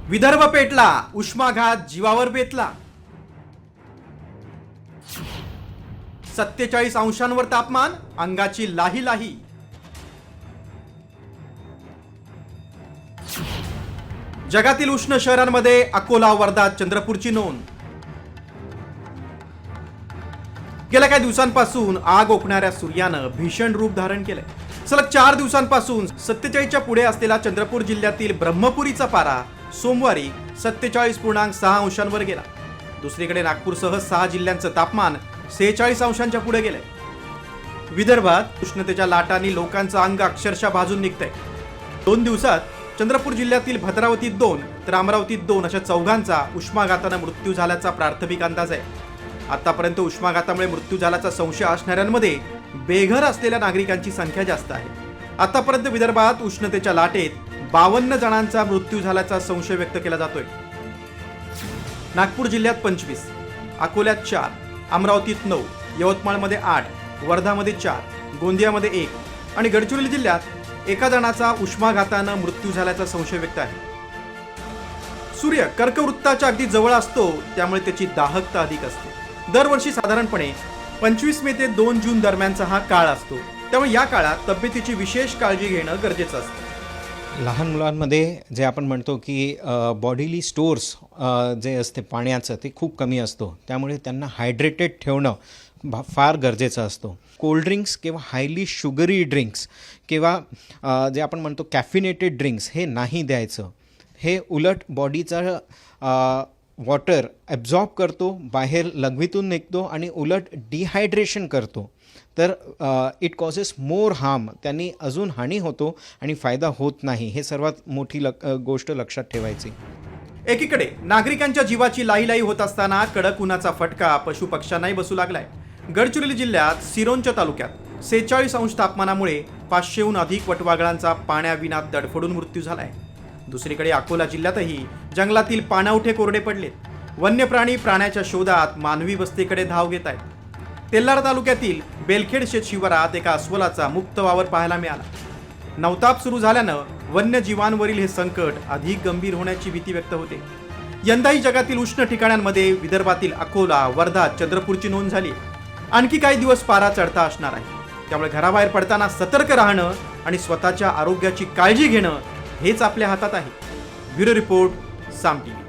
विदर्भ पेटला, उष्माघात जीवावर बेतला। 47 अंशांवर तापमान, अंगाची लाही लाही। जगातील उष्ण शहरांमध्ये अकोला, वर्धा, चंद्रपूरची नोंद। गेल्या काही दिवसांपासून आग ओकणाऱ्या सूर्यानं भीषण रूप धारण केलंय। सलग 4 दिवसांपासून 47च्या पुढे असलेला चंद्रपूर जिल्ह्यातील ब्रह्मपुरीचा पारा सोमवारी 47.6 अंशांवर गेला। दुसरीकडे नागपूरसह 6 जिल्ह्यांचं तापमान 46 अंशांच्या पुढे गेलंय। विदर्भात उष्णतेच्या लाटांनी लोकांचं अंग अक्षरशः भाजून निघतंय। 2 दिवसात चंद्रपूर जिल्ह्यातील भद्रावतीत 2 तर अमरावतीत 2 अशा चौघांचा उष्माघाताने मृत्यू झाल्याचा प्राथमिक अंदाज आहे। आतापर्यंत उष्माघातामुळे मृत्यू झाल्याचा संशय असणाऱ्यांमध्ये बेघर असलेल्या नागरिकांची संख्या जास्त आहे। आतापर्यंत विदर्भात उष्णतेच्या लाटेत 52 जणांचा मृत्यू झाल्याचा संशय व्यक्त केला जातोय। नागपूर जिल्ह्यात 25, अकोल्यात 4, अमरावतीत 9, यवतमाळमध्ये 8, वर्धामध्ये 4, गोंदियामध्ये 1 आणि गडचिरोली जिल्ह्यात 1 जणाचा उष्माघातानं मृत्यू झाल्याचा संशय व्यक्त आहे। सूर्य कर्कवृत्ताच्या अगदी जवळ असतो, त्यामुळे त्याची दाहकता अधिक असते। दरवर्षी साधारणपणे 25 मे ते 2 जून दरम्यानचा हा काळ असतो, त्यामुळे या काळात तब्येतीची विशेष काळजी घेणं गरजेचं असतं। लहान मुलांमध्ये जे आपण म्हणतो की बॉडीली स्टोर्स जे असते पाण्याचं ते खूप कमी असतो, त्यामुळे त्यांना हायड्रेटेड ठेवणं फार गरजेचं असतं। कोल्ड ड्रिंक्स किंवा हायली शुगरी ड्रिंक्स किंवा जे आपण म्हणतो कॅफिनेटेड ड्रिंक्स हे नाही द्यायचं। हे उलट बॉडीचा वॉटर ॲब्झॉर्ब करतो, बाहेर लघवीतून निघतो आणि उलट डिहायड्रेशन करतो। तर इट कॉजेस मोर हार्म, त्यांनी अजून हानी होतो आणि फायदा होत नाही। हे सर्वात मोठी गोष्ट लक्षात ठेवायची। एकीकडे नागरिकांच्या जीवाची लाहीलाही होत असताना कडक उन्हाचा फटका पशुपक्ष्यांनाही बसू लागलाय। गडचिरोली जिल्ह्यात सिरोंचा तालुक्यात 46 अंश तापमानामुळे 500हून अधिक वटवाघळांचा पाण्याविना तडफडून मृत्यू झालाय। दुसरीकडे अकोला जिल्ह्यातही जंगलातील पाणवठे कोरडे पडले। वन्य प्राणी प्राण्याच्या शोधात मानवी वस्तीकडे धाव घेत आहेत। तेल्हार तालुक्यातील बेलखेड शेत शिवारात एका अस्वलाचा मुक्त वावर पाहायला मिळाला। नवताप सुरू झाल्यानं वन्यजीवांवरील हे संकट अधिक गंभीर होण्याची भीती व्यक्त होते। यंदाही जगातील उष्ण ठिकाणांमध्ये विदर्भातील अकोला, वर्धा, चंद्रपूरची नोंद झाली। आणखी काही दिवस पारा चढता असणार आहे, त्यामुळे घराबाहेर पडताना सतर्क राहणं आणि स्वतःच्या आरोग्याची काळजी घेणं हेच आपल्या हातात आहे। ब्युरो रिपोर्ट, साम टीव्ही।